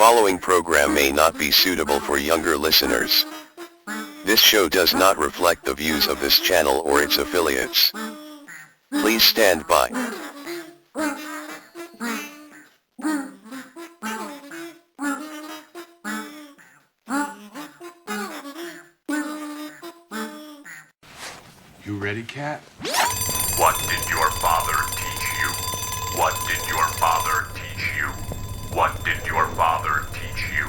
following program may not be suitable for younger listeners. This show does not reflect the views of this channel or its affiliates. Please stand by. You ready, Cat? What did your father teach you? What did your father teach you? What did your father teach you?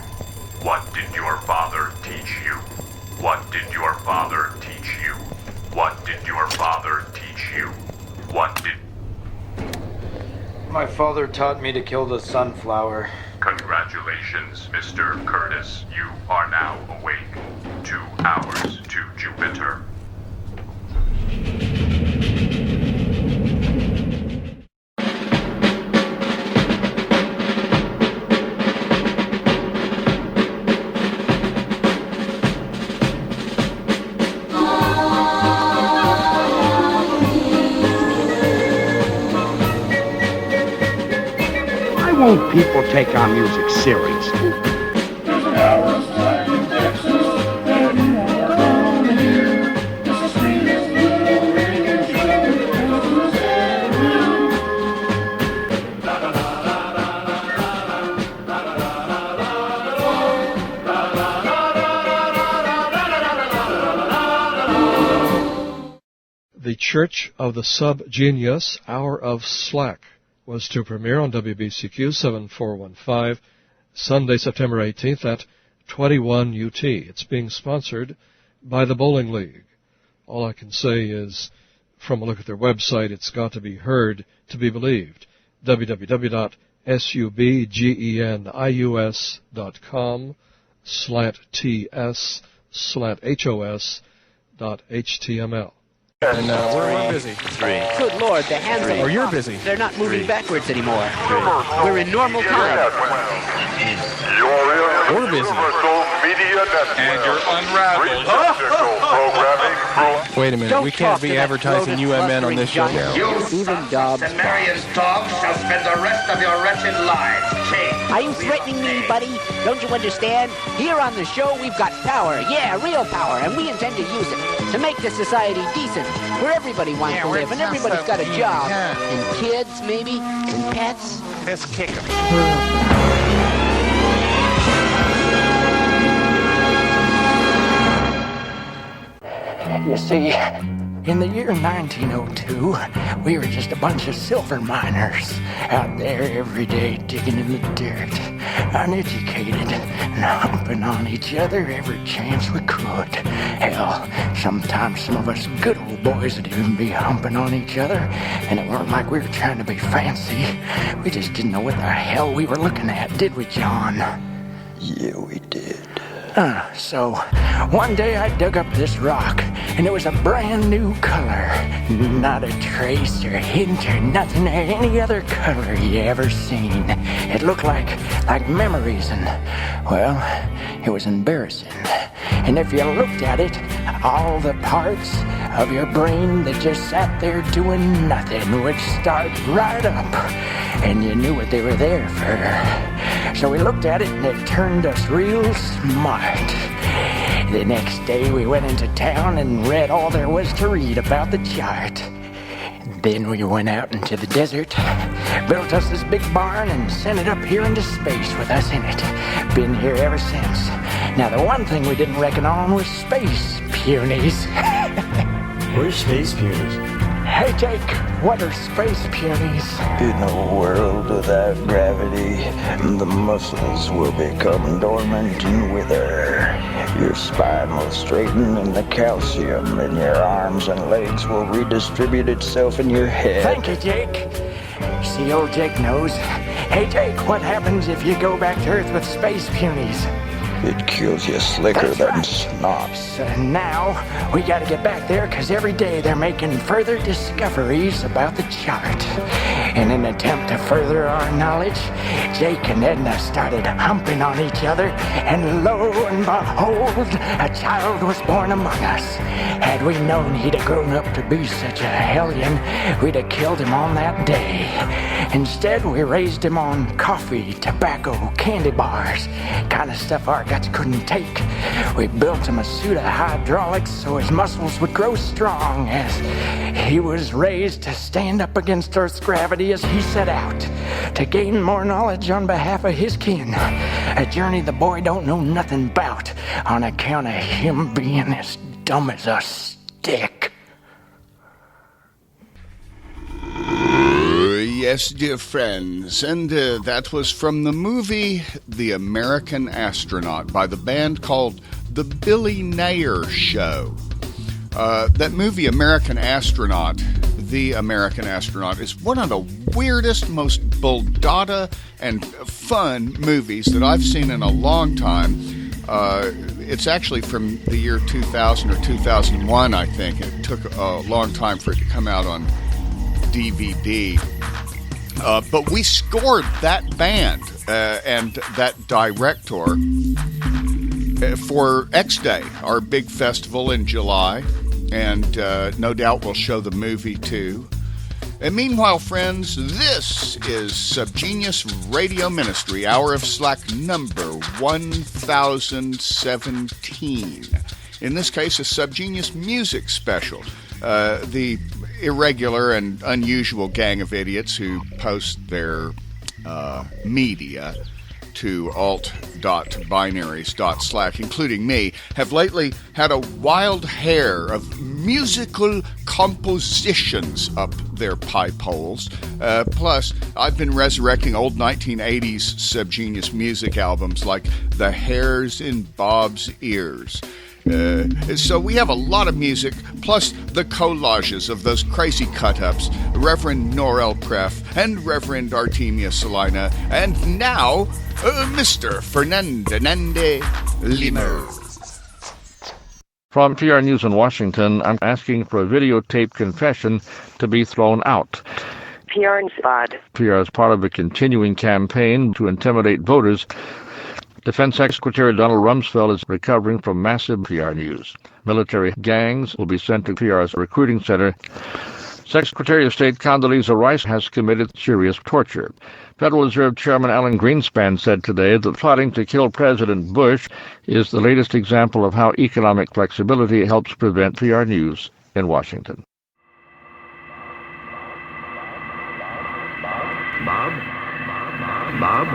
What did your father teach you? What did your father teach you? What did your father teach you? What did... My father taught me to kill the sunflower. Congratulations, Mr. Curtis. You are now awake. 2 hours to Jupiter. Why won't people take our music seriously? The Church of the Subgenius, Hour of Slack, was to premiere on WBCQ 7415, Sunday, September 18th at 21 UT. It's being sponsored by the Bowling League. All I can say is, from a look at their website, it's got to be heard to be believed. www.subgenius.com/ts/HOS.html. And we're busy. Good Lord, the hands Or you're busy. They're not moving backwards anymore. We're in normal time. We're busy. And you're unraveled. Wait a minute, we can't be advertising UMN on this show. Even Dobbs. And Marion's dogs shall spend the rest of your wretched lives chained. Are you threatening me, buddy? Don't you understand? Here on the show, we've got power. Yeah, real power, and we intend to use it to make the society decent, where everybody wants to live, and everybody's got a job. And kids, maybe, and pets. Let's kick him. You see, in the year 1902, we were just a bunch of silver miners out there every day digging in the dirt, uneducated and humping on each other every chance we could. Hell, sometimes some of us good old boys would even be humping on each other, and it weren't like we were trying to be fancy. We just didn't know what the hell we were looking at, did we, John? Yeah, we did. So, one day I dug up this rock, and it was a brand new color. Not a trace or hint or nothing of any other color you ever seen. It looked like memories, and, well, it was embarrassing. And if you looked at it, all the parts of your brain that just sat there doing nothing would start right up. And you knew what they were there for. So we looked at it and it turned us real smart. The next day we went into town and read all there was to read about the chart. Then we went out into the desert, built us this big barn and sent it up here into space with us in it. Been here ever since. Now the one thing we didn't reckon on was space punies. Where's space punies? Hey Jake, what are space punies? In a world without gravity, the muscles will become dormant and wither. Your spine will straighten and the calcium in your arms and legs will redistribute itself in your head. Thank you, Jake. See, old Jake knows. Hey Jake, what happens if you go back to Earth with space punies? It kills you slicker That's than right. snot. So now, we gotta get back there, because every day they're making further discoveries about the chart. In an attempt to further our knowledge, Jake and Edna started humping on each other, and lo and behold, a child was born among us. Had we known he'd have grown up to be such a hellion, we'd have killed him on that day. Instead, we raised him on coffee, tobacco, candy bars, kind of stuff our guts couldn't take. We built him a suit of hydraulics so his muscles would grow strong as he was raised to stand up against Earth's gravity as he set out to gain more knowledge on behalf of his kin. A journey the boy don't know nothing about on account of him being as dumb as a stick. Yes, dear friends, and that was from the movie The American Astronaut by the band called The Billy Nair Show. That movie, American Astronaut, The American Astronaut, is one of the weirdest, most buldada and fun movies that I've seen in a long time. It's actually from the year 2000 or 2001, I think. It took a long time for it to come out on DVD. But we scored that band and that director for X Day, our big festival in July, and no doubt we'll show the movie too. And meanwhile, friends, this is Subgenius Radio Ministry, Hour of Slack number 1017. In this case, a Subgenius music special. The irregular and unusual gang of idiots who post their media to alt.binaries.slack, including me, have lately had a wild hair of musical compositions up their pipe holes. Plus, I've been resurrecting old 1980s Subgenius music albums like The Hairs in Bob's Ears. So we have a lot of music, plus the collages of those crazy cut-ups, Reverend Norel Preff and Reverend Artemia Salina, and now, Mr. Fernandinande Limer. From PR News in Washington, I'm asking for a videotape confession to be thrown out. PR spot. PR is part of a continuing campaign to intimidate voters. Defense Secretary Donald Rumsfeld is recovering from massive PR news. Military gangs will be sent to PR's recruiting center. Secretary of State Condoleezza Rice has committed serious torture. Federal Reserve Chairman Alan Greenspan said today that plotting to kill President Bush is the latest example of how economic flexibility helps prevent PR news in Washington. Bob?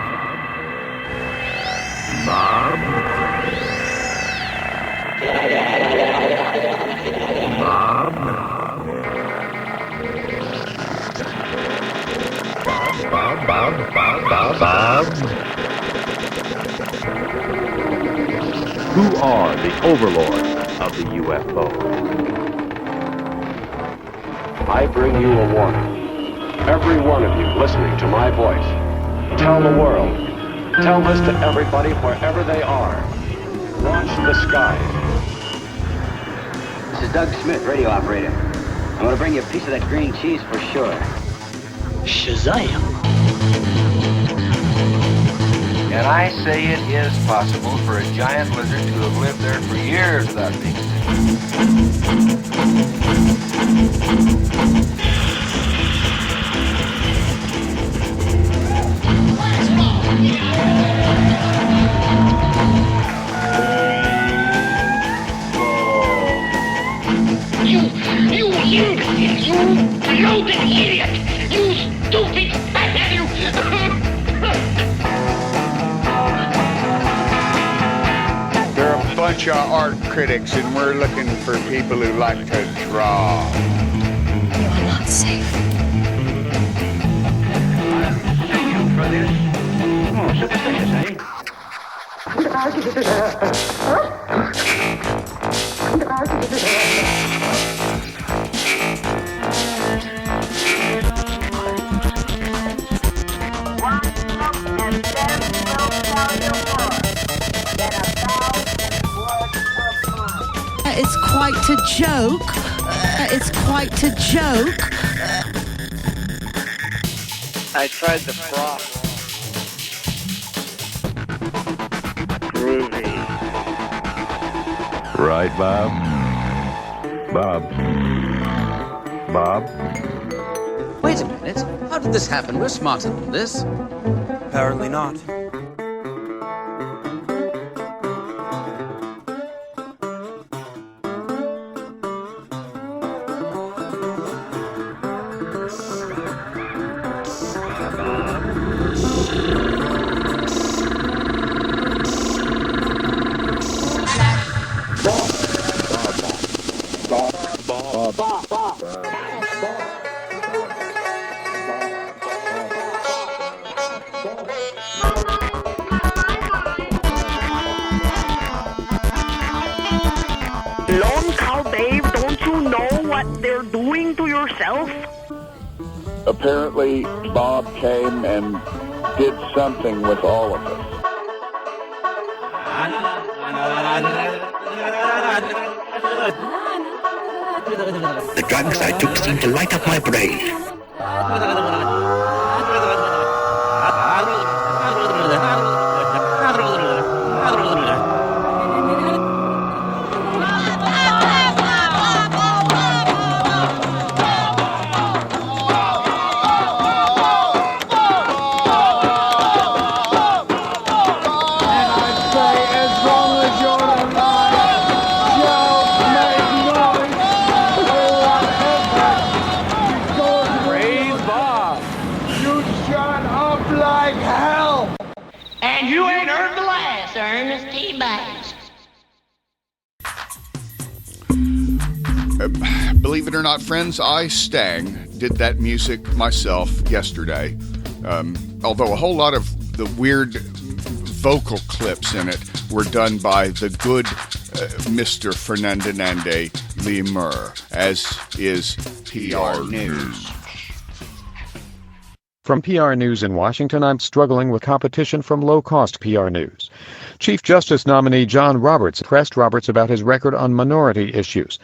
Who are the overlords of the UFO? I bring you a warning. Every one of you listening to my voice, tell the world, tell this to everybody wherever they are. Watch the sky. This is Doug Smith, radio operator. I'm going to bring you a piece of that green cheese for sure. Shazam! And I say it is possible for a giant lizard to have lived there for years without being sick. You imbecile! You bloated idiot! You stupid fathead! You... They're a bunch of art critics, and we're looking for people who like to draw. You are not safe. Thank you for this. Oh, suspicious, eh? It's quite a joke. It's quite a joke. I tried the froth. Groovy. Right, Bob? Bob? Wait a minute. How did this happen? We're smarter than this. Apparently not. Lone Cow Dave, don't you know what they're doing to yourself? Apparently, Bob came and did something with all of us. The drugs I took seemed to light up my brain. And you ain't heard the last, Ernest T. Banks. Believe it or not, friends, I, Stang, did that music myself yesterday. Although a whole lot of the weird vocal clips in it were done by the good Mr. Fernandinande Lemur, as is PR News. From PR News in Washington, I'm struggling with competition from low-cost PR News. Chief Justice nominee John Roberts pressed Roberts about his record on minority issues.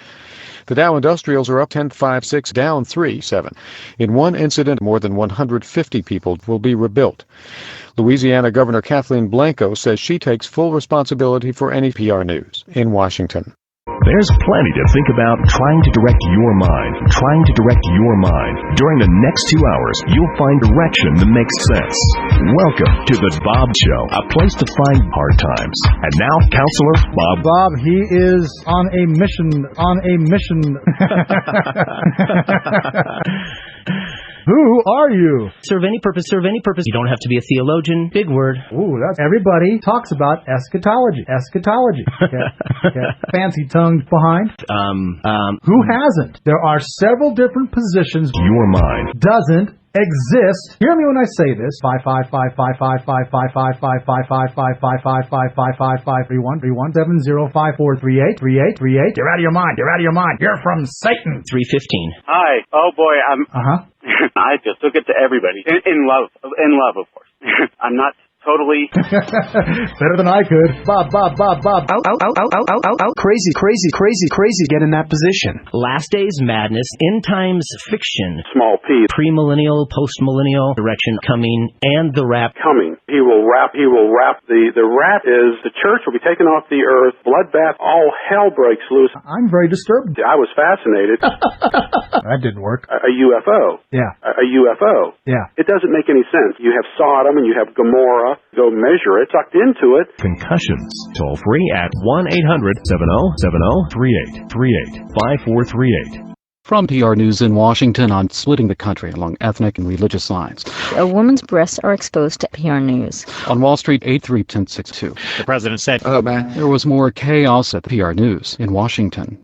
The Dow Industrials are up 10.56, down 3.7. In one incident, more than 150 people will be rebuilt. Louisiana Governor Kathleen Blanco says she takes full responsibility for any PR news. In Washington. There's plenty to think about trying to direct your mind. During the next 2 hours, you'll find direction that makes sense. Welcome to The Bob Show, a place to find hard times. And now, Counselor Bob. Bob, he is on a mission. Who are you? Serve any purpose. You don't have to be a theologian. Big word. Ooh, that's everybody talks about eschatology. Okay. Fancy-tongued behind. Who hasn't? There are several different positions. Your mind doesn't exist. Hear me when I say this. 5555555555555555555555555555555555555555555555555555555555555555555555555555555555555555555555555555555555555. You're out of your mind. You're from Satan. 315. Hi. Oh boy, I just took it to everybody. In love, of course. I'm not totally better than I could. Bob. Crazy. Get in that position. Last Days Madness, End Times Fiction. Small P. Premillennial, postmillennial, direction coming, and the rap. Coming. He will rap. The rap is the church will be taken off the earth. Bloodbath. All hell breaks loose. I'm very disturbed. I was fascinated. That didn't work. A UFO. Yeah. A UFO. Yeah. It doesn't make any sense. You have Sodom and you have Gomorrah. Go measure it, sucked into it. Concussions. Toll free at 1-800-7070-3838. From PR News in Washington on splitting the country along ethnic and religious lines. A woman's breasts are exposed to PR News. On Wall Street, 831062. The president said, "Oh man, there was more chaos at PR News in Washington."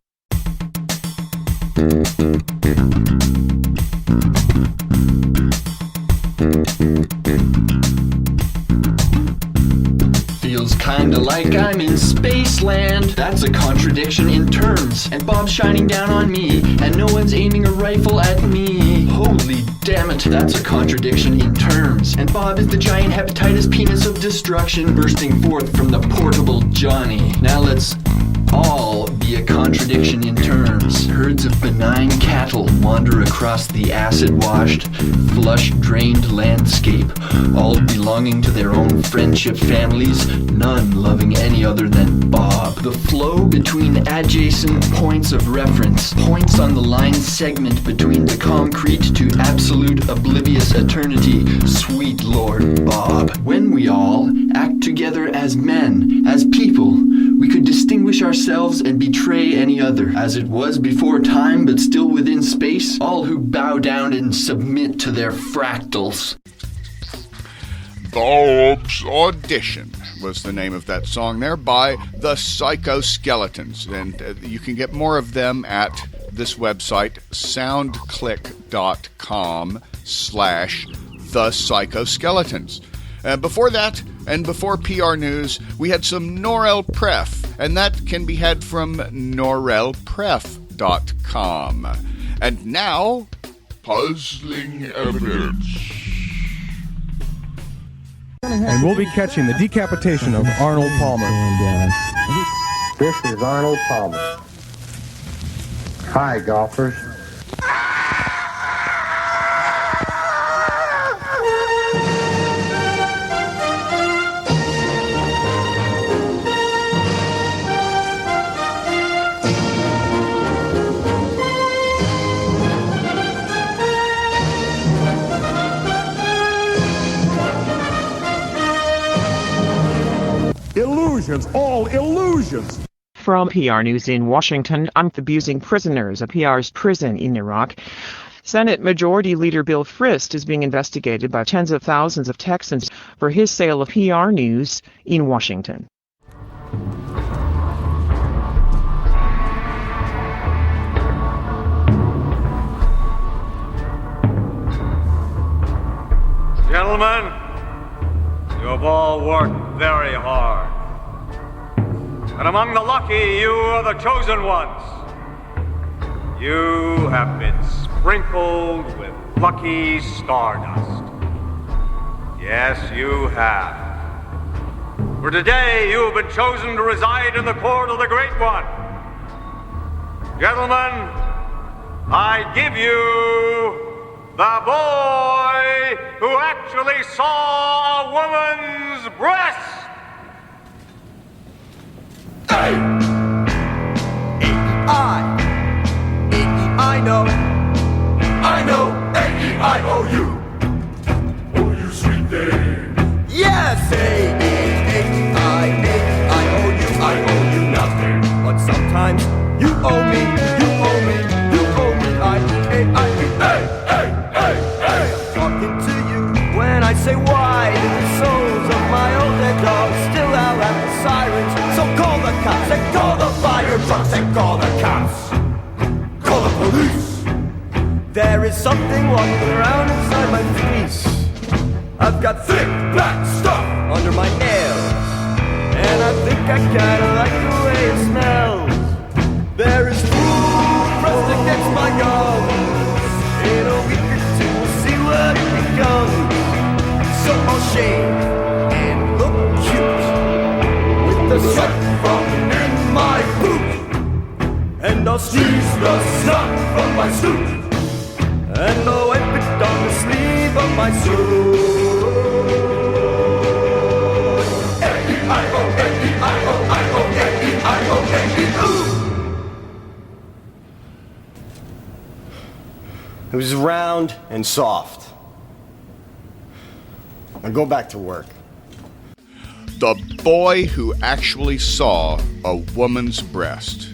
Feels kinda like I'm in Spaceland. That's a contradiction in terms. And Bob's shining down on me, and no one's aiming a rifle at me. Holy damn it, that's a contradiction in terms. And Bob is the giant hepatitis penis of destruction bursting forth from the portable Johnny. Now let's all be a contradiction in terms. Herds of benign cattle wander across the acid-washed, flush-drained landscape, all belonging to their own friendship families, none loving any other than Bob. The flow between adjacent points of reference, points on the line segment between the concrete to absolute oblivious eternity, sweet Lord Bob. When we all act together as men, as people, we could distinguish ourselves and betray any other. As it was before time, but still within space, all who bow down and submit to their fractals. Bob's Audition was the name of that song there by the Psychoskeletons. And you can get more of them at this website, soundclick.com/the Psychoskeletons. Before that, and before PR News, we had some Norel Pref, and that can be had from norelpref.com. And now, puzzling evidence. And we'll be catching the decapitation of Arnold Palmer. This is Arnold Palmer. Hi, golfers. Illusions, all illusions. From PR News in Washington, I'm abusing prisoners at PR's prison in Iraq. Senate Majority Leader Bill Frist is being investigated by tens of thousands of Texans for his sale of PR News in Washington. Gentlemen, you have all worked very hard. And among the lucky, you are the chosen ones. You have been sprinkled with lucky stardust. Yes, you have. For today, you have been chosen to reside in the court of the Great One. Gentlemen, I give you the boy who actually saw a woman's breast. I know, A-E-I-O-U. Oh, you sweet thing. Yes, A-E-I-O-U. I owe you nothing. But sometimes you owe me, you owe me, you owe me. I'm talking to you when I say why do the souls of my old dead dogs still howl at the sirens? So call the cops and call the fire trucks and call the cops. Call the police. There is something walking around inside my fleece. I've got thick black stuff under my nails, and I think I kinda like the way it smells. There is food pressed against my gums. In a week or two we'll see what it becomes. So I'll shave and look cute with the sweat from in my boot, and I'll sneeze the snot from my suit, and I'll wipe it on the sleeve of my suit. A-E-I-O-A-E-I-O-A-E-I-O-A-E-Ooh. It was round and soft. Now go back to work. The boy who actually saw a woman's breast.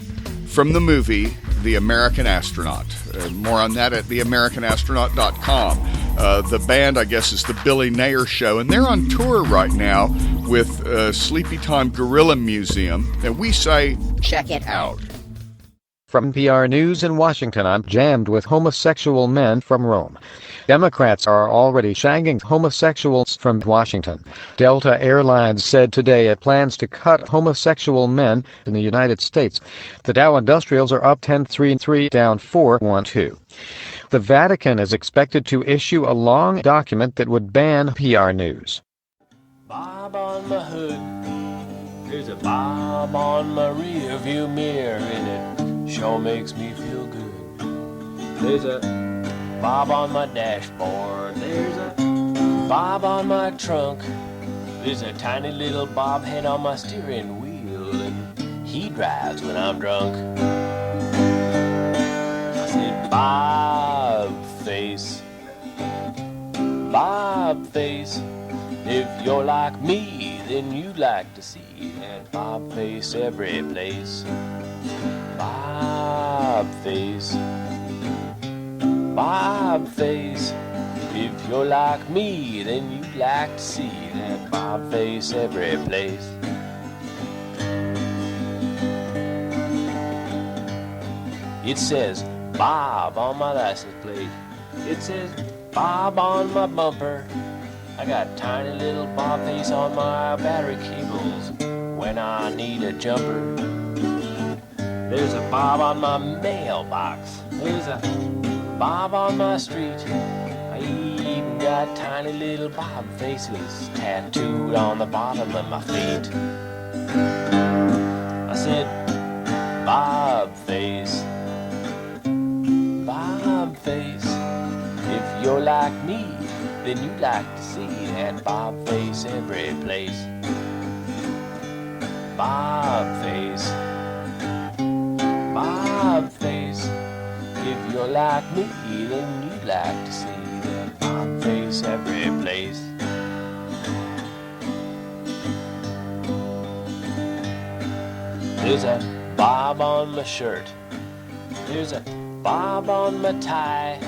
From the movie The American Astronaut. More on that at theamericanastronaut.com. The band, I guess, is the Billy Nair Show, and they're on tour right now with Sleepy Time Gorilla Museum, and we say, check it out. From PR News in Washington, I'm jammed with homosexual men from Rome. Democrats are already shagging homosexuals from Washington. Delta Airlines said today it plans to cut homosexual men in the United States. The Dow Industrials are up 10.33, down 4.12. The Vatican is expected to issue a long document that would ban PR News. Bob on the hood, There's a Bob on my rear view mirror and it sure makes me feel good. There's a Bob on my dashboard. There's a Bob on my trunk. There's a tiny little bob head on my steering wheel and he drives when I'm drunk. I said, Bob face, Bob face. If you're like me, then you'd like to see that Bob face every place. Bob face, Bob face. If you're like me, then you'd like to see that Bob face every place. It says Bob on my license plate. It says Bob on my bumper. I got tiny little Bob face on my battery cables when I need a jumper. There's a Bob on my mailbox. There's a Bob on my street. I even got tiny little Bob faces tattooed on the bottom of my feet. I said, Bob face, Bob face. If you're like me, then you'd like to see that Bob face every place. Bob face, Bob face. If you're like me, then you'd like to see that Bob face every place. There's a Bob on my shirt. There's a Bob on my tie.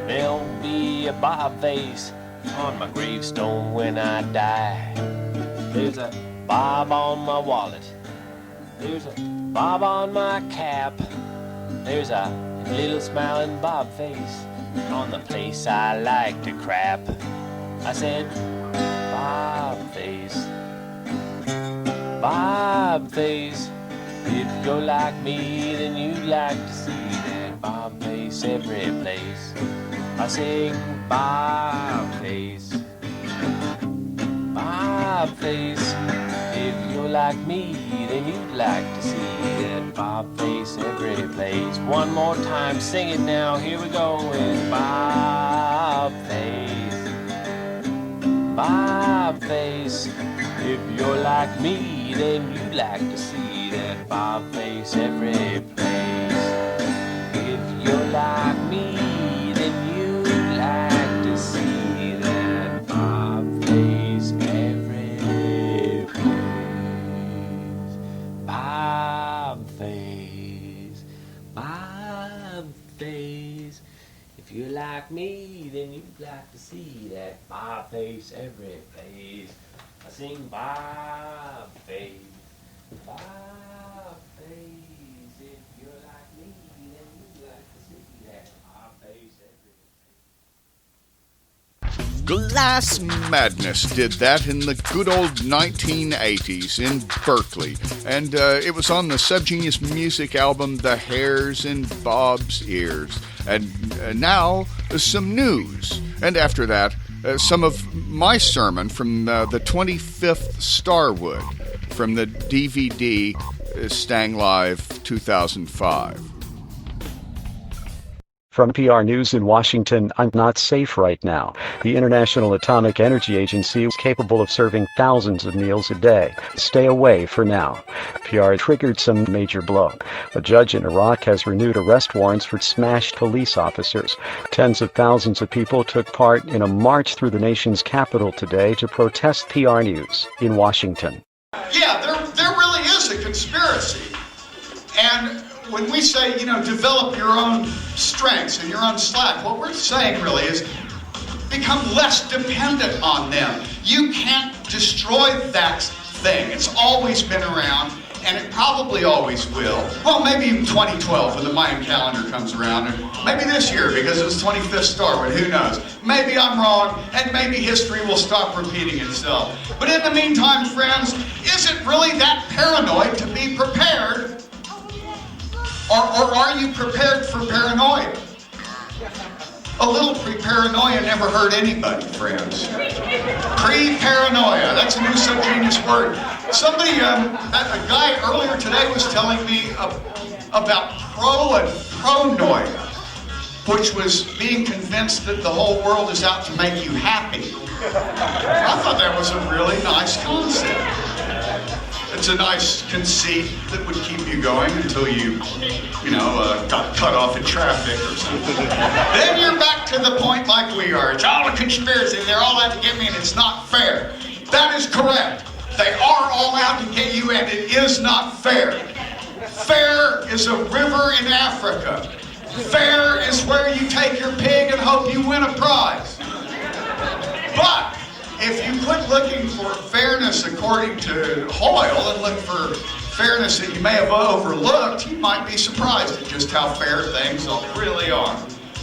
There'll be a Bob face on my gravestone when I die. There's a Bob on my wallet. There's a Bob on my cap. There's a little smiling Bob face on the place I like to crap. I said, Bob face, Bob face. If you're like me, then you'd like to see that Bob face every place. I sing Bob face, Bob face. If you're like me, then you'd like to see that Bob face every place. One more time, sing it now. Here we go with Bob face, Bob face. If you're like me, then you'd like to see that Bob face every place. If you're like me, then you'd like to see that Bob face every place. Bob face, Bob face. If you're like me, then you'd like to see that Bob face every place. I sing Bob face, Bob face. If you're like me, then you'd like to see that Bob face every place. Glass Madness did that in the good old 1980s in Berkeley. And it was on the Subgenius music album, The Hairs in Bob's Ears. And now, some news. And after that, some of my sermon from the 25th Starwood from the DVD Stang Live 2005. From PR News in Washington, I'm not safe right now. The International Atomic Energy Agency is capable of serving thousands of meals a day. Stay away for now. PR triggered some major blow. A judge in Iraq has renewed arrest warrants for smashed police officers. Tens of thousands of people took part in a march through the nation's capital today to protest PR News in Washington. Yeah, there really is a conspiracy. And when we say, develop your own strengths and your own slack, what we're saying really is become less dependent on them. You can't destroy that thing. It's always been around, and it probably always will. Well, maybe even 2012 when the Mayan calendar comes around, and maybe this year because it was 25th Starwood, who knows? Maybe I'm wrong, and maybe history will stop repeating itself. But in the meantime, friends, is it really that paranoid to be prepared? Or are you prepared for paranoia? A little pre-paranoia never hurt anybody, friends. Pre-paranoia, that's a new Subgenius word. Somebody, a guy earlier today was telling me about pro and pronoia, which was being convinced that the whole world is out to make you happy. I thought that was a really nice concept. It's a nice conceit that would keep you going until you got cut off in traffic or something. Then you're back to the point like we are. It's all a conspiracy. They're all out to get me and it's not fair. That is correct. They are all out to get you and it is not fair. Fair is a river in Africa. Fair is where you take your pig and hope you win a prize. But if you quit looking for fairness according to Hoyle and look for fairness that you may have overlooked, you might be surprised at just how fair things really are.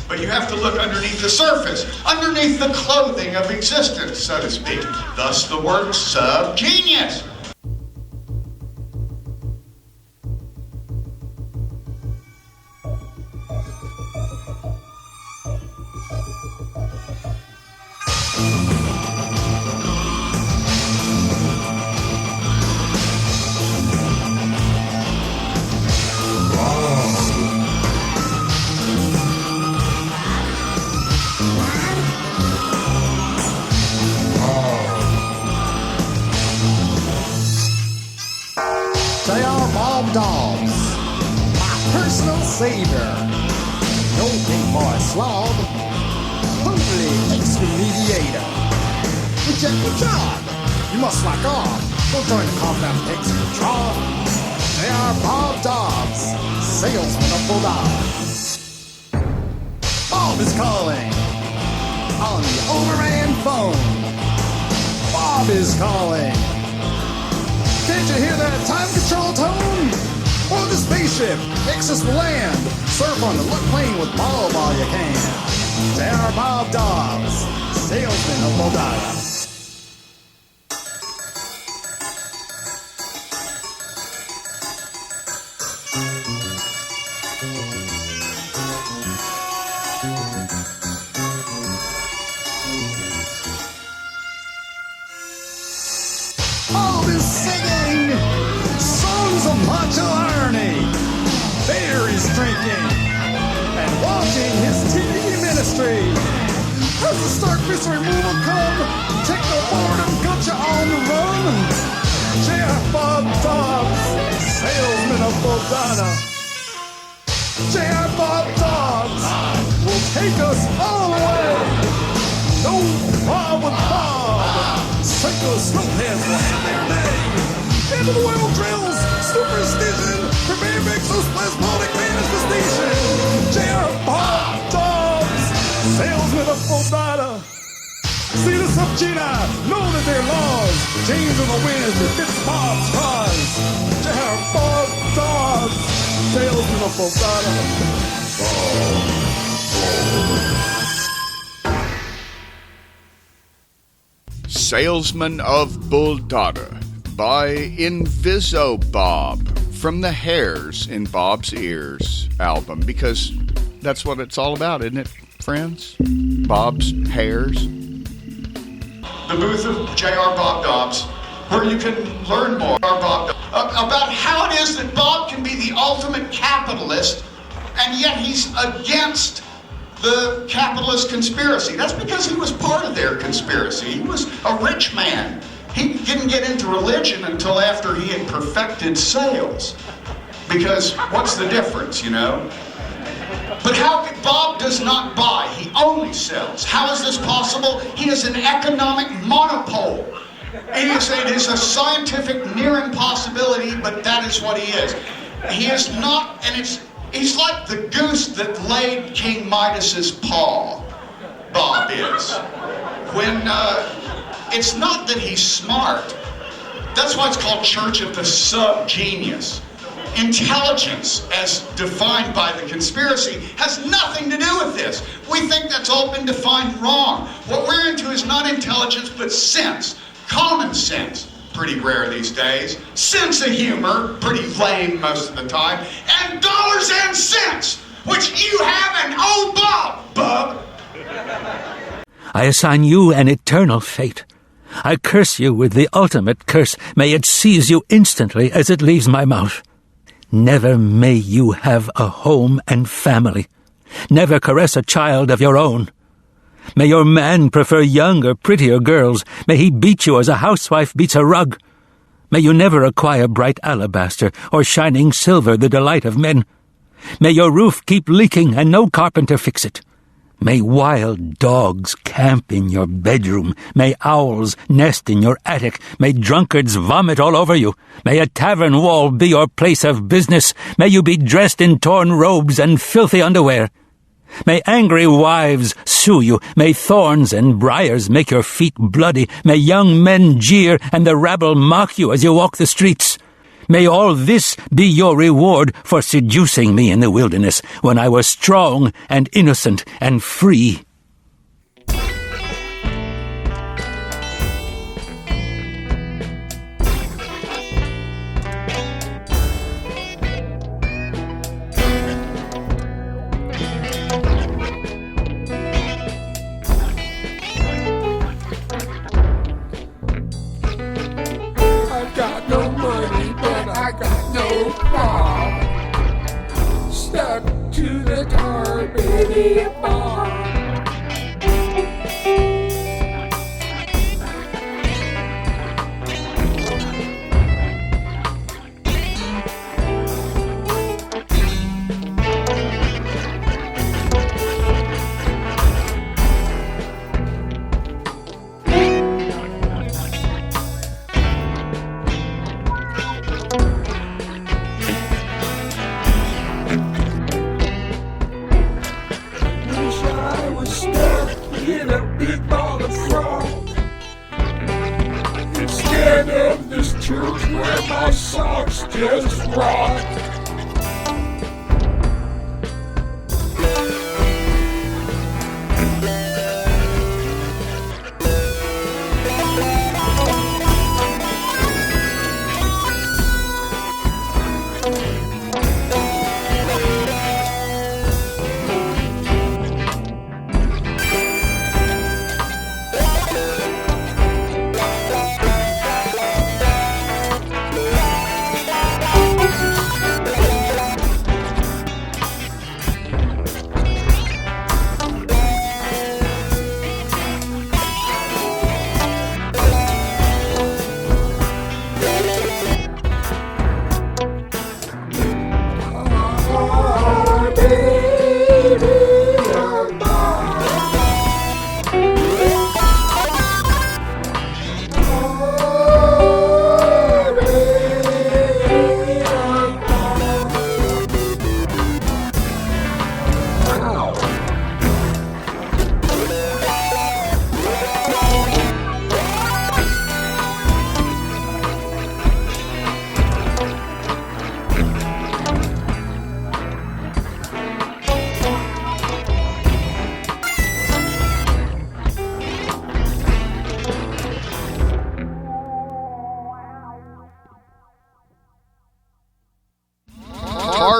But you have to look underneath the surface, underneath the clothing of existence, so to speak. Thus the word subgenius. They are Bob Dobbs, my personal savior. No big boy slob, holy excommunicator. Reject the job, you must slack off. Go join the compound pigs in the trough. They are Bob Dobbs, salesman of Bulldog. Bob is calling on the overran phone. Bob is calling. Can't you hear that time control tone? Or the spaceship, access the land. Surf on the luck plane with Bob all you can. They are Bob Dobbs, salesman of Moldava. Bob is singing songs of macho irony. Beer is drinking and watching his TV ministry. As the Starfish removal come, check the board and got you on the run. J.R. Bob Dobbs, salesman of Bodana. J.R. Bob Dobbs will take us all the way. No Bob with Bob. Psycho snowheads will have their name. End of the world drills, superstition, prepare exospasmodic manifestation. J.R. Bob Dobbs, salesman of Bodana. See the Subgenia, know that they're laws. James of the wind fits Bob's cause. J.R. Bob Dobbs, salesman of Bodana. Salesman of Bulldada by Inviso Bob from the Hairs in Bob's Ears album, because that's what it's all about, isn't it, friends? Bob's Hairs. The booth of J.R. Bob Dobbs, where you can learn more about how it is that Bob can be the ultimate capitalist, and yet he's against the capitalist conspiracy. That's because he was part of their conspiracy. He was a rich man. He didn't get into religion until after he had perfected sales. Because what's the difference, you know? But Bob does not buy, he only sells. How is this possible? He is an economic monopole. It is a scientific near impossibility, but that is what he is. He is not, and he's like the goose that laid King Midas's paw. Bob is. When, it's not that he's smart. That's why it's called Church of the Subgenius. Intelligence, as defined by the conspiracy, has nothing to do with this. We think that's all been defined wrong. What we're into is not intelligence, but sense. Common sense. Pretty rare these days. Sense of humor, pretty lame most of the time. And dollars and cents, which you have and oh, Bob, I assign you an eternal fate. I curse you with the ultimate curse. May it seize you instantly as it leaves my mouth. Never may you have a home and family. Never caress a child of your own. May your man prefer younger, prettier girls. May he beat you as a housewife beats a rug. May you never acquire bright alabaster or shining silver, the delight of men. May your roof keep leaking and no carpenter fix it. May wild dogs camp in your bedroom. May owls nest in your attic. May drunkards vomit all over you. May a tavern wall be your place of business. May you be dressed in torn robes and filthy underwear. May angry wives sue you. May thorns and briars make your feet bloody. May young men jeer and the rabble mock you as you walk the streets. May all this be your reward for seducing me in the wilderness when I was strong and innocent and free. Stuck to the car, baby, in a big ball of froth. Instead of this church where my socks just rot.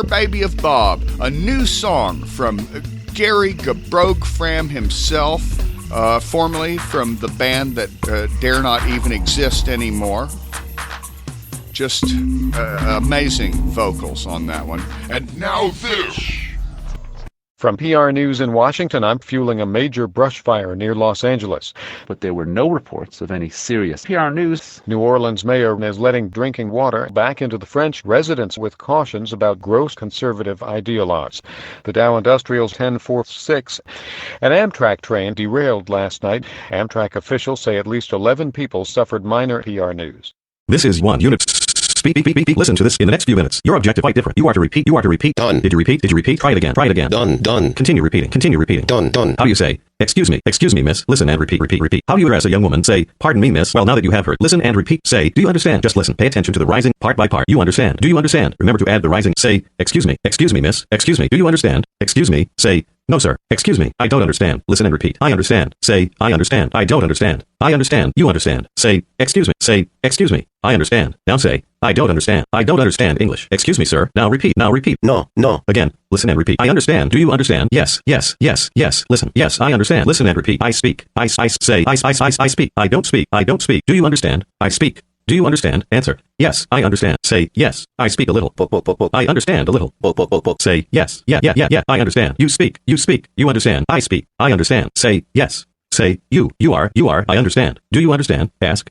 Baby of Bob, a new song from Gary Gabrogfram himself, formerly from the band that dare not even exist anymore. Just amazing vocals on that one. And now this. From PR News in Washington, I'm fueling a major brush fire near Los Angeles. But there were no reports of any serious. PR News. New Orleans mayor is letting drinking water back into the French residents with cautions about gross conservative ideologues. The Dow Industrials 10-4-6. An Amtrak train derailed last night. Amtrak officials say at least 11 people suffered minor. PR News. This is 1 unit. Speak. Listen to this in the next few minutes. Your objective quite different. You are to repeat. Done. Did you repeat? Try it again. Done. Continue repeating. Done. How do you say, excuse me, miss? Listen and repeat. How do you address a young woman? Say, pardon me, miss. Well, now that you have heard, listen and repeat. Say, do you understand? Just listen. Pay attention to the rising part by part. You understand. Do you understand? Remember to add the rising. Say, excuse me, miss. Excuse me. Do you understand? Excuse me. Say, No, sir. Excuse me. I don't understand. Listen and repeat. I understand. Say, I understand. I don't understand. I understand. You understand. Say, excuse me. Say, excuse me. I understand. Now say, I don't understand. I don't understand English. Excuse me, sir. Now repeat. Now repeat. No, no. Again. Listen and repeat. I understand. Do you understand? Yes, yes, yes, yes. Listen. Yes, I understand. Listen and repeat. I speak. I say. I speak. I don't speak. I don't speak. Do you understand? I speak. Do you understand? Answer. Yes, I understand. Say, yes, I speak a little. I understand a little. Say, yes, yeah, I understand. You speak, you understand. I speak, I understand. Say, yes. Say, you are, I understand. Do you understand? Ask.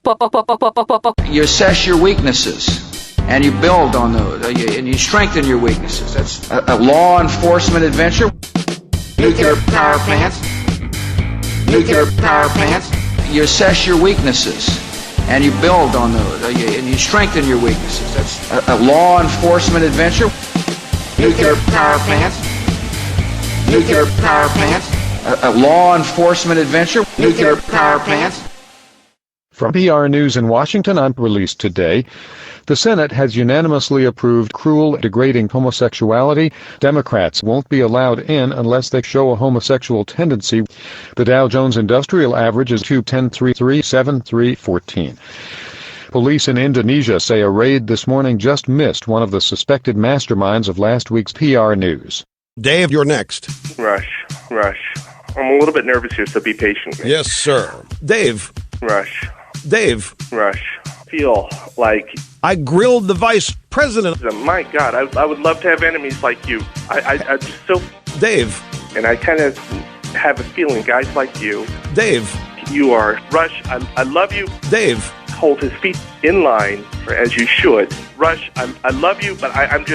You assess your weaknesses, and you build on those, and you strengthen your weaknesses. That's a law enforcement adventure. Nuclear power plants. Nuclear power plants. You assess your weaknesses, and you build on those, and you strengthen your weaknesses. That's a law enforcement adventure. Nuclear power plants. Nuclear power plants. A law enforcement adventure. Nuclear power plants. From PR News in Washington, I'm released today. The Senate has unanimously approved cruel, degrading homosexuality. Democrats won't be allowed in unless they show a homosexual tendency. The Dow Jones Industrial Average is 210.337314. Police in Indonesia say a raid this morning just missed one of the suspected masterminds of last week's PR News. Dave, you're next. Rush. I'm a little bit nervous here, so be patient. Yes, sir. Dave. Rush. Feel like I grilled the vice president. My God, I would love to have enemies like you. I just so Dave. And I kind of have a feeling guys like you. Dave. You are Rush. I love you. Dave. Hold his feet in line as you should. Rush. I love you, but I'm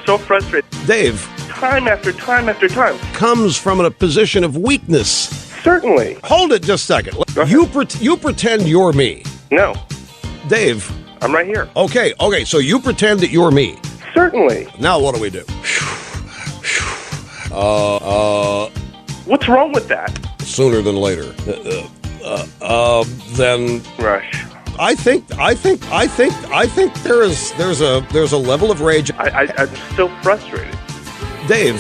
so frustrated. Dave. Time after time after time. Comes from a position of weakness. Certainly. Hold it just a second. You pretend you're me. No. Dave. I'm right here. Okay, so you pretend that you're me. Certainly. Now what do we do? What's wrong with that? Sooner than later. Then Rush. I think there's a level of rage. I'm so frustrated. Dave,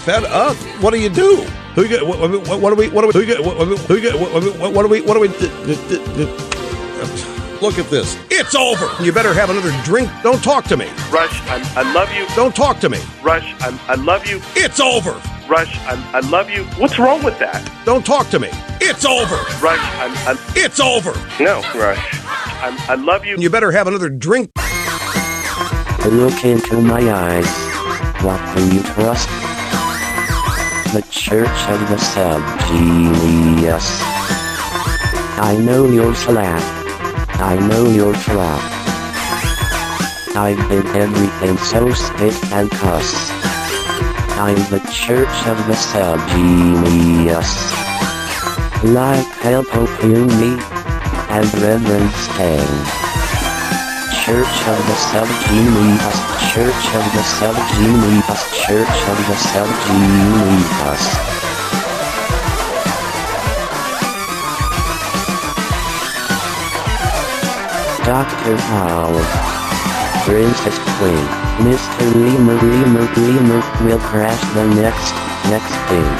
fed up. What do you do? What do we? Look at this. It's over. You better have another drink. Don't talk to me. Rush, I love you. Don't talk to me. Rush, I love you. It's over. Rush, I love you. What's wrong with that? Don't talk to me. It's over. Rush, It's over. No, Rush. I love you. You better have another drink. Look into my eyes. What do you trust? The Church of the Subgenius. I know you're slack. I know you're trap. I've been everything so spit and cuss. I'm the Church of the Subgenius. Like Help Opuni and Reverend Stang. Church of the Subgenius. Church of the Subgenius. Church of the Subgenius. Dr. Howard, Princess Queen, Mr. Lemur will crash the next thing.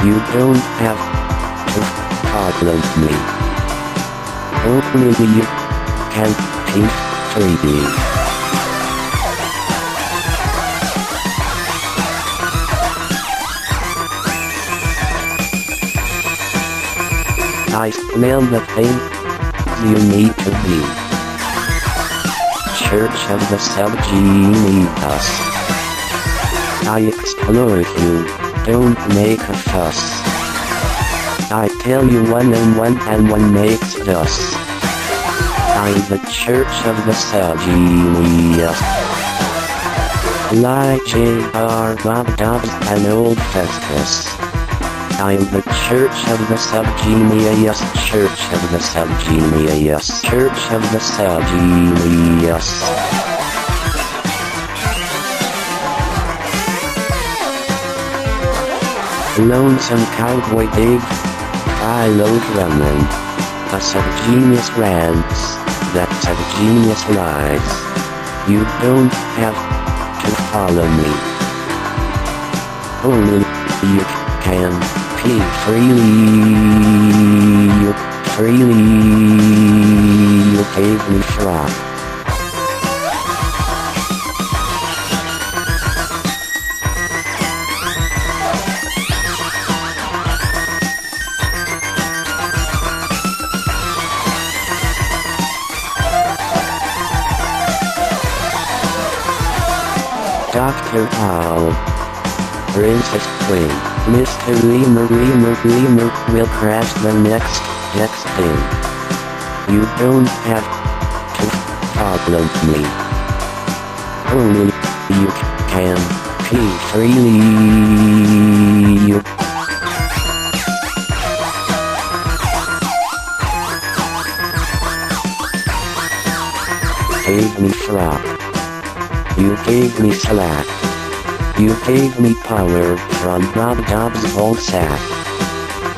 You don't have to compliment me. Hopefully you can keep 3D. I smell the thing you need to be. Church of the Subgenius. I exploit you, don't make a fuss. I tell you one and one makes dust. I'm the Church of the Subgenius. Like J.R. Bob Dobbs and Old Festus. I'm the Church of the Subgenius. Church of the Subgenius. Church of the Subgenius. Lonesome Cowboy Dave. Philo Drummond. A Subgenius rants. That Subgenius lies. You don't have to follow me. Only You can pee freely. You gave me shrub. Dr. Owl. Princess Queen. Mr. Lemur will crash the next thing. You don't have to problem me. Only you can pee freely. You gave me frog. You gave me slack. You gave me power from Bob Dobbs' whole sack.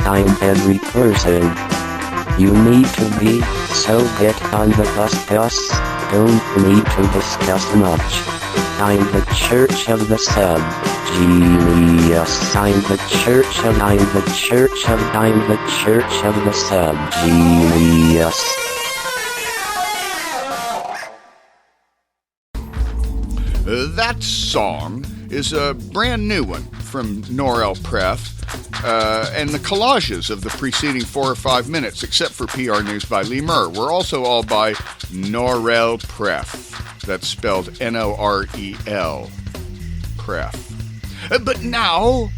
I'm every person you need to be, so get on the bus. Don't need to discuss much. I'm the Church of the Subgenius. I'm the Church of the Subgenius. That song is a brand new one from Norel Pref, and the collages of the preceding 4 or 5 minutes, except for PR News by Lemur, were also all by Norel Pref. That's spelled Norel Pref. But now,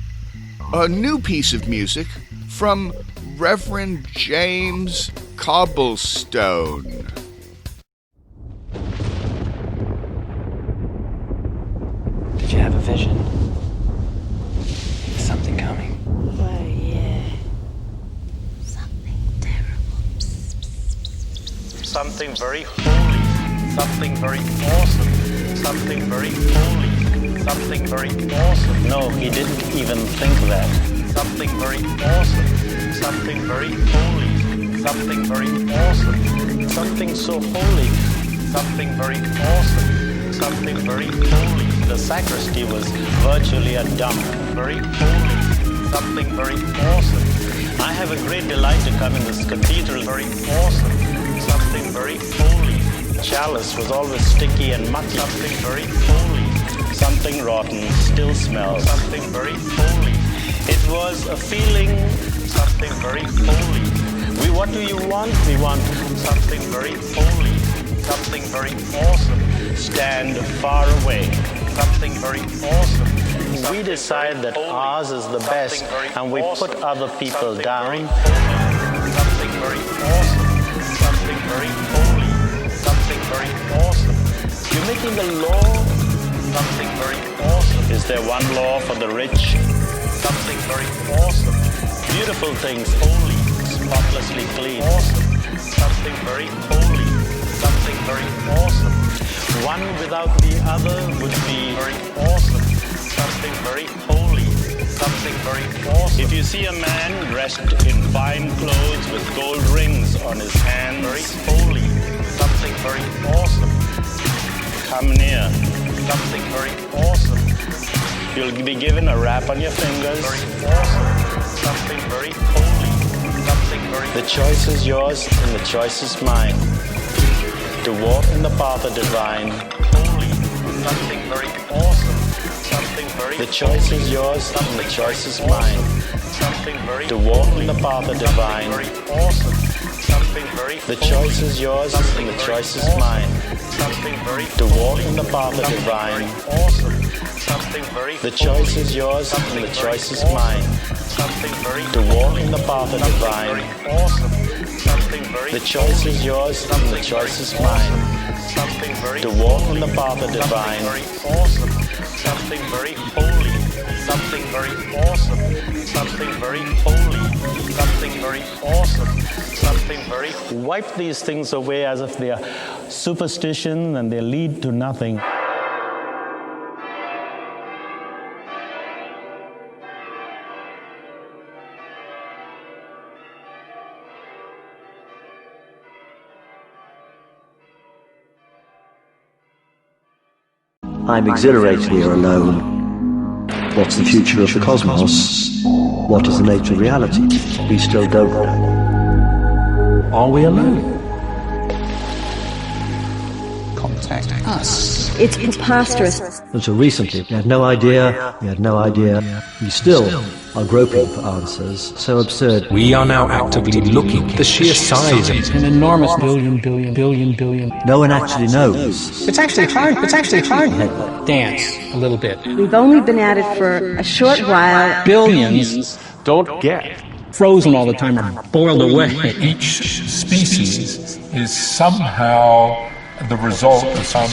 a new piece of music from Reverend James Cobblestone. Did you have a vision? Is something coming? Well, yeah. Something terrible. Psst, psst, psst. Something very holy, something very awesome, something very holy, something very awesome. No, he didn't even think that. Something very awesome, something very holy, something very awesome, something so holy, something very awesome, something very holy. The sacristy was virtually a dump. Very holy, something very awesome. I have a great delight to come in this cathedral. Very awesome, something very holy. The chalice was always sticky and mucky. Something very holy. Something rotten still smells. Something very holy. It was a feeling. Something very holy. What do you want? We want something very holy. Something very awesome. Stand far away. Something very awesome. We decide that ours is the best, and we put other people down. Something very awesome. Something very holy. Something very awesome. You're making the law. Something very awesome. Is there one law for the rich? Something very awesome. Beautiful things, holy, spotlessly clean. Awesome. Something very holy. Something very awesome. One without the other would be very awesome. Something very holy. Something very awesome. If you see a man dressed in fine clothes with gold rings on his hands, very holy. Something very awesome. Come near. Something very awesome. You'll be given a rap on your fingers. Very awesome. Something very holy. Something very The choice is yours and the choice is mine. To walk in the path of divine. Holy. Something very awesome. Something very The choice is yours and the choice is mine. Something very To walk in the path of divine. Very awesome. Something very The choice is yours and the choice is mine. Something very To walk in the path of divine. Awesome. Something very The choice is yours and the choice is mine. Something very To walk in the path of divine. Awesome. Something very The choice is yours and the choice is mine. Something very To walk in the path of divine. Very awesome. Something very holy. Something very awesome. Something very holy. Something very awesome. Something very Wipe these things away as if they are superstition and they lead to nothing. I'm exhilarated here alone. What's the future of the cosmos? What is the nature of reality? We still don't know. Are we alone? Contact us. It's preposterous. Until recently, we had no idea. We still are groping for answers so absurd. We are now actively looking at the sheer size of it. An enormous billion. No one actually knows. It's actually hard. Dance a little bit. We've only been at it for a short while. Billions don't get frozen all the time or boiled away. Each species is somehow the result of some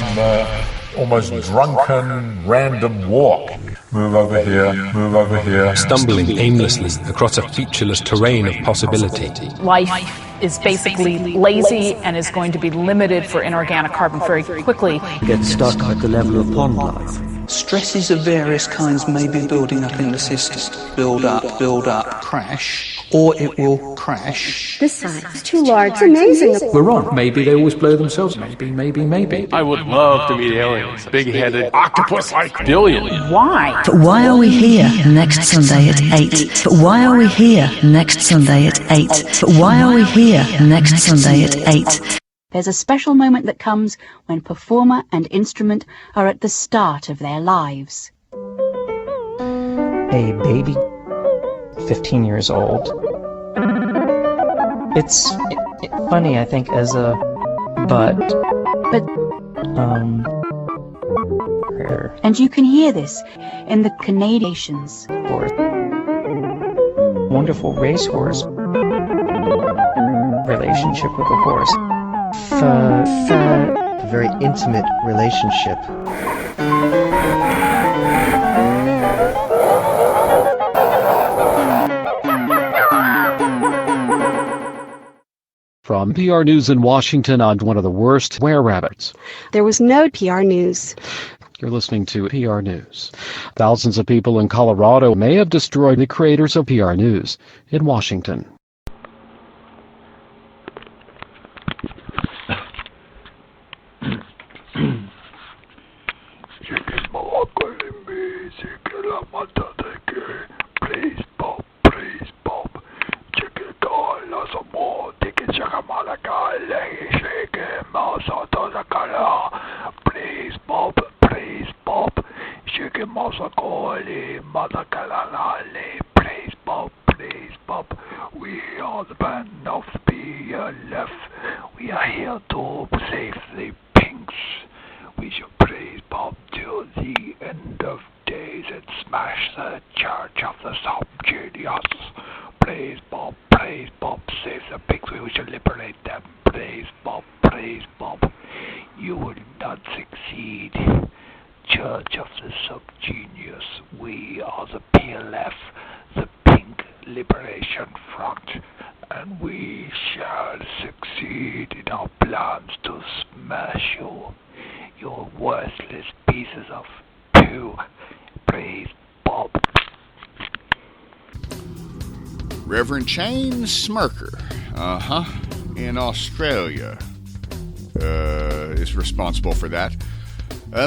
almost drunken, random walk. Move over here. Stumbling aimlessly across a featureless terrain of possibility. Life is basically lazy and is going to be limited for inorganic carbon very quickly. Get stuck at the level of pond life. Stresses of various kinds may be building up in the system. Build up, crash, or it will crash. This side is too large. It's amazing. We're wrong. Maybe they always blow themselves. Maybe. I would love to meet aliens. Big-headed, octopus-like billions. Why? But why are we here next Sunday at 8? But why are we here next Sunday at 8? But why are we here next Sunday at 8? There's a special moment that comes when performer and instrument are at the start of their lives. A baby, 15 years old. It's funny, I think, as a And you can hear this in the Canadians. Wonderful racehorse relationship with a horse. A very intimate relationship. From PR News in Washington, on one of the worst were-rabbits. There was no PR news. You're listening to PR News. Thousands of people in Colorado may have destroyed the creators of PR News in Washington. Please, Bob, we are the band of PLF. We are here to save the pinks. We shall praise Bob till the end of days and smash the church of the Subgenius. Praise Bob, save the pinks. We shall liberate them. Praise Bob, you will not succeed. Church of the Subgenius, we are the PLF, the Pink Liberation Front, and we shall succeed in our plans to smash you, your worthless pieces of poo. Praise Bob. Reverend Shane Smirker, in Australia, is responsible for that.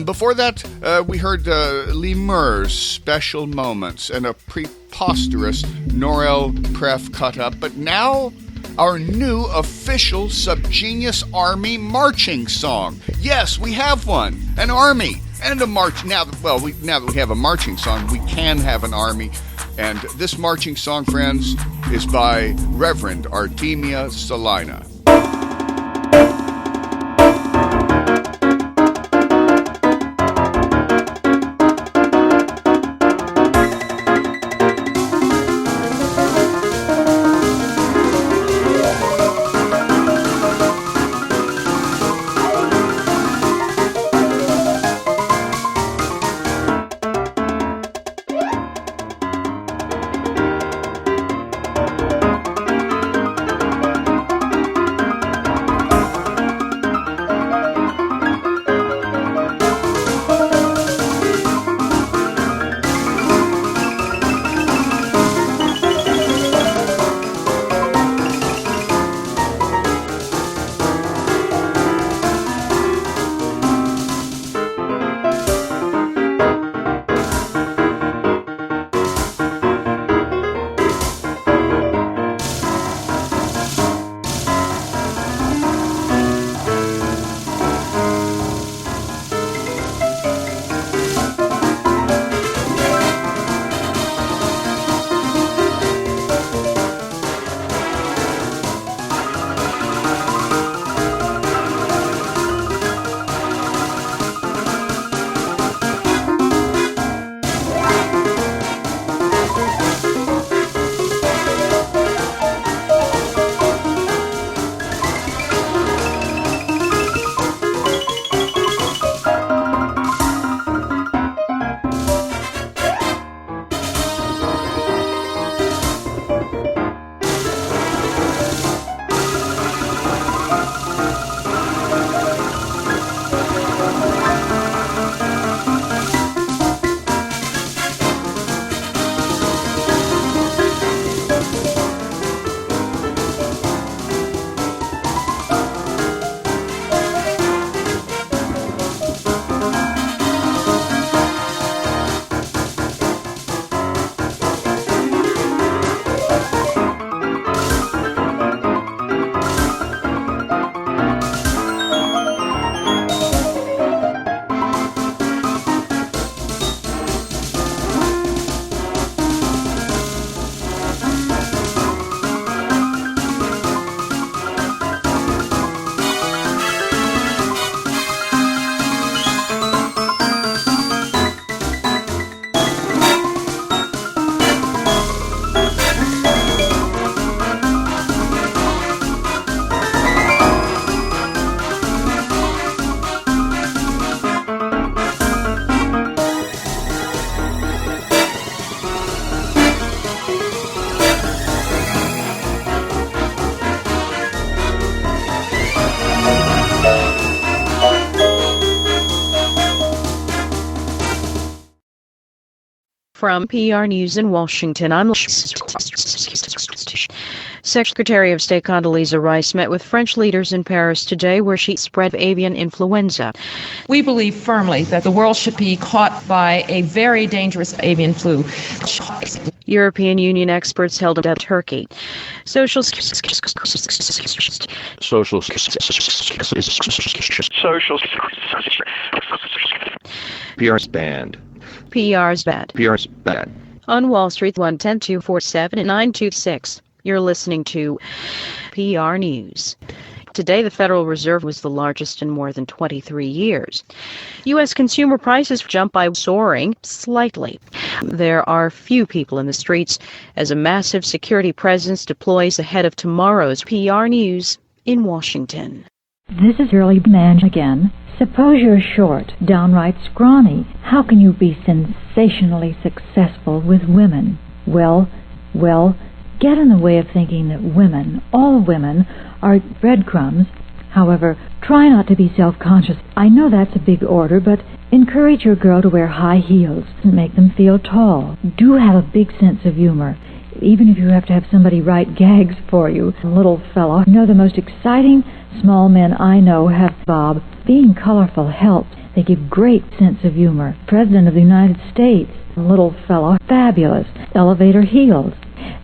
Before that, we heard Lemur's Special Moments and a preposterous Norel Pref cut-up. But now, our new official Subgenius Army marching song. Yes, we have one. An army and a march. Now that we have a marching song, we can have an army. And this marching song, friends, is by Reverend Artemia Salina. From PR News in Washington, I'm Secretary of State Condoleezza Rice met with French leaders in Paris today where she spread avian influenza. We believe firmly that the world should be caught by a very dangerous avian flu. European Union experts held at Turkey. Social PR's banned. PR's bad. PR's bad. On Wall Street, 1-10-247-926. You're listening to PR News. Today, the Federal Reserve was the largest in more than 23 years. U.S. consumer prices jumped by soaring slightly. There are few people in the streets as a massive security presence deploys ahead of tomorrow's PR News in Washington. This is Early Man again. Suppose you're short, downright scrawny. How can you be sensationally successful with women? Well, get in the way of thinking that women, all women, are breadcrumbs. However, try not to be self-conscious. I know that's a big order, but encourage your girl to wear high heels and make them feel tall. Do have a big sense of humor, even if you have to have somebody write gags for you. Little fellow, you know the most exciting small men I know have Bob. Being colorful helps. They give great sense of humor. President of the United States, little fellow, fabulous. Elevator heels.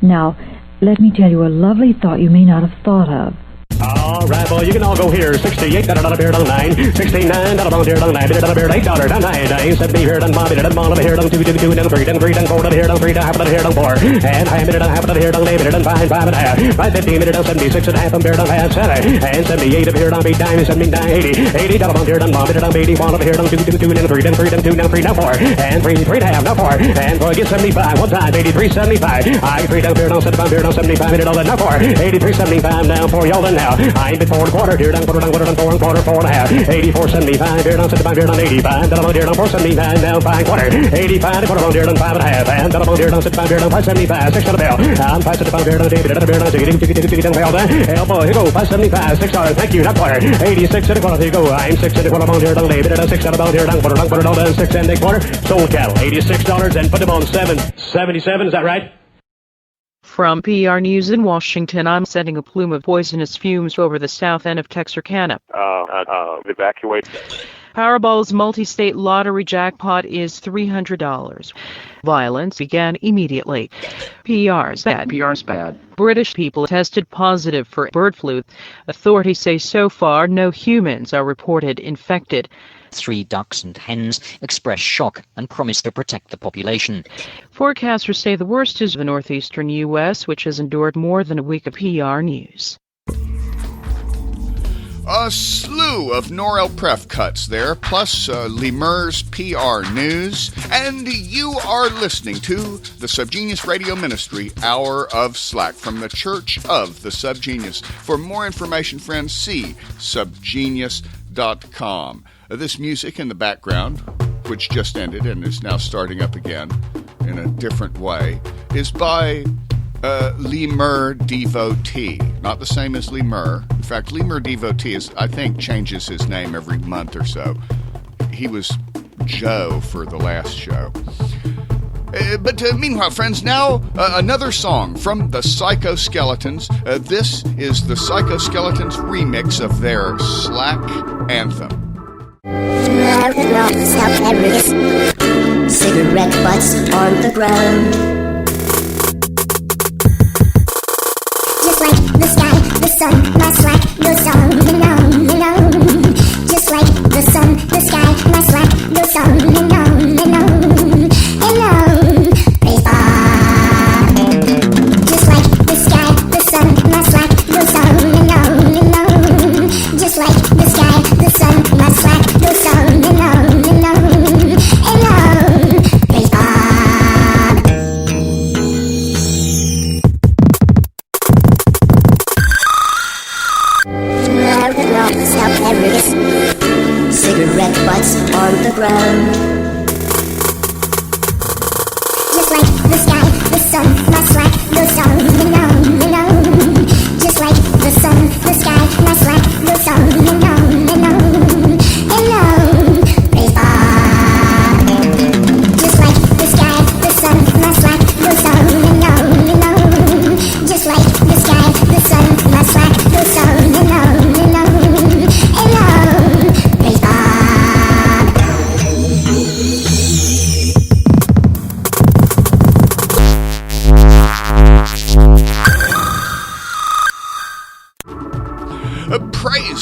Now, let me tell you a lovely thought you may not have thought of. All right, boy, you can all go here. 68, $1 beer, $9. 69, $1 beer, $9. $1 beer, $8, $9. 70 here, $1 here, $1 here, $2, $2, $2, $3, $3, $4, $3, $3, $4, and $5, $1 here, $11, $5, $5, $5, 15, $76, $1/2 beer, $7, and 78 here, $8, $79, 79, $80, $80 here, $1, $81 here, $2, $2, $2, $3, $2, $3, $4, and $3, $3.5, $4, and boy, get 75 one time, 83.75. I $3 here, $75 here, $75, $4, 83.75 now for y'all now. I'm at 4 1/4 here, down 4 1/2, 84.75 here, down 75 here, down 85, down here, down 4.79 now 5 1/4, 85 to 4 here, down 5 1/2, and down here, down 75 here, down 5.75, 6 $1 bill, and 5.75 here, down David, $1 bill, down elbow, here go 5.75, $6, thank you, not 1/4, 86 and a 1/4, here go, I'm 6 and a 1/4 here, down David, $6 here, down 1/4, 6 and a 1/4, sold cattle, $86 and put them on 7.77, is that right? From PR News in Washington, I'm sending a plume of poisonous fumes over the south end of Texarkana. Evacuate. Powerball's multi-state lottery jackpot is $300. Violence began immediately. PR's bad. PR's bad. British people tested positive for bird flu. Authorities say so far no humans are reported infected. 3 ducks and hens express shock and promise to protect the population. Forecasters say the worst is the northeastern U.S., which has endured more than a week of PR News. A slew of Norel Pref cuts there, plus Lemur's PR News, and you are listening to the Subgenius Radio Ministry Hour of Slack from the Church of the Subgenius. For more information, friends, see subgenius.com. This music in the background, which just ended and is now starting up again in a different way, is by Lemur Devotee. Not the same as Lemur. In fact, Lemur Devotee is, I think, changes his name every month or so. He was Joe for the last show. But meanwhile, friends, now another song from the Psychoskeletons. This is the Psychoskeletons remix of their Slack anthem. Cigarette butts on the ground. Just like the sky, the sun, my slack goes on and on and on. Just like the sun, the sky, my slack goes on and on and on and on. Praise God. Just like the sky, the sun, my slack goes on and on and on. Just like the sky, the sun, my slack goes on and on and on and on. Praise God. Cigarette butts on the ground. Just like the sky, the sun, my slack goes on and on and on. Just like the sun, the sky, my slack goes on and on and on and on. Praise God. Just like the sky, the sun,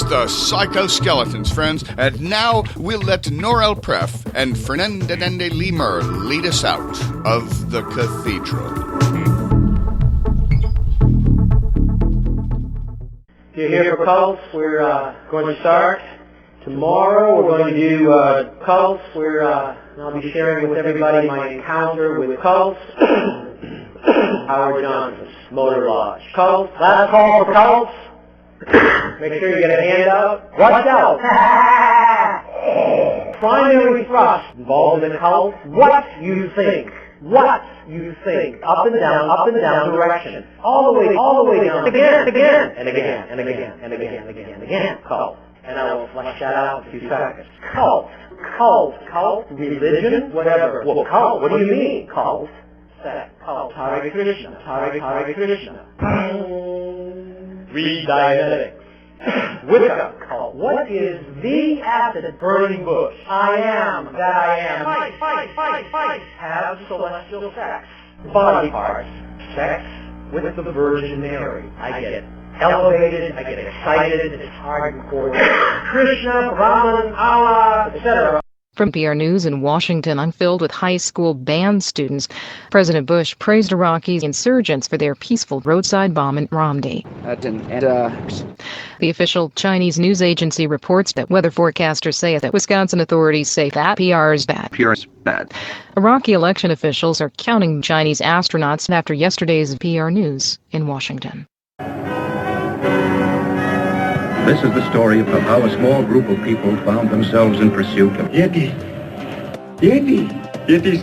the Psychoskeletons, friends. And now we'll let Norel Preff and Fernandinende Lemur lead us out of the cathedral. You're here for cults. We're going to start tomorrow. We're going to do cults. I'll be sharing with everybody my encounter with cults. Howard Johnson's Motor Lodge. Cults. Last call for cults. Make sure you get a handout. Watch out. Primary thrust involved in the cult. What you think. What you think. Up and down direction. All the way down. Again, and again. Cult. And I will flesh that out in a few seconds. Cult. Religion, whatever. Well, cult, what do you mean? Cult. Cult. Hare Krishna. Read Dianetics. Wicca cult. What is the acid burning bush? I am that I am. Fight. Have celestial sex. Body parts. Sex with the Virgin Mary. I get elevated, I get excited, it's hardcore. Krishna, Brahman, Allah, etc. From PR News in Washington, I'm filled with high school band students. President Bush praised Iraqi insurgents for their peaceful roadside bomb in Ramadi. The official Chinese news agency reports that weather forecasters say that Wisconsin authorities say that PR is bad. PR is bad. Iraqi election officials are counting Chinese astronauts after yesterday's PR News in Washington. This is the story of how a small group of people found themselves in pursuit of Yeti,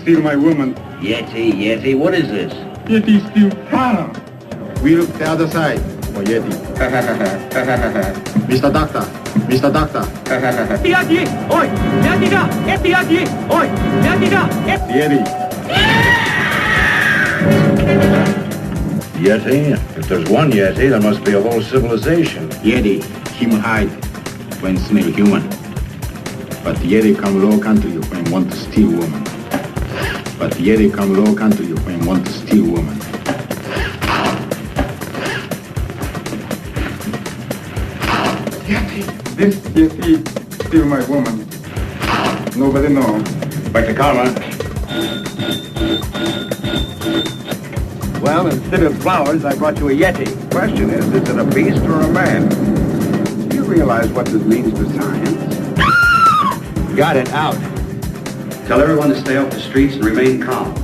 steal my woman. Yeti, what is this? Yeti steal Hannah. We look the other side for Yeti. Mr. Doctor. Yeti, oi, Yeti, oi, Yeti. Yeti? If there's one Yeti, there must be a whole civilization. Yeti, him hide when smell human. But Yeti come low country when want to steal woman. Yeti, this Yeti steal my woman. Nobody know. Back to karma. Well, instead of flowers, I brought you a Yeti. Question is it a beast or a man? Do you realize what this means to science? Got it, out. Tell everyone to stay off the streets and remain calm.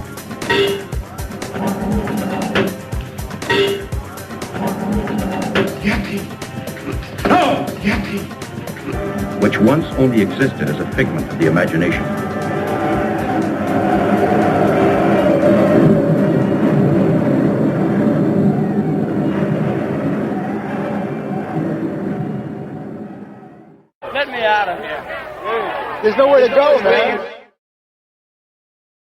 Yeti! No! Yeti! Which once only existed as a figment of the imagination. Let me out of here. There's nowhere to go, man.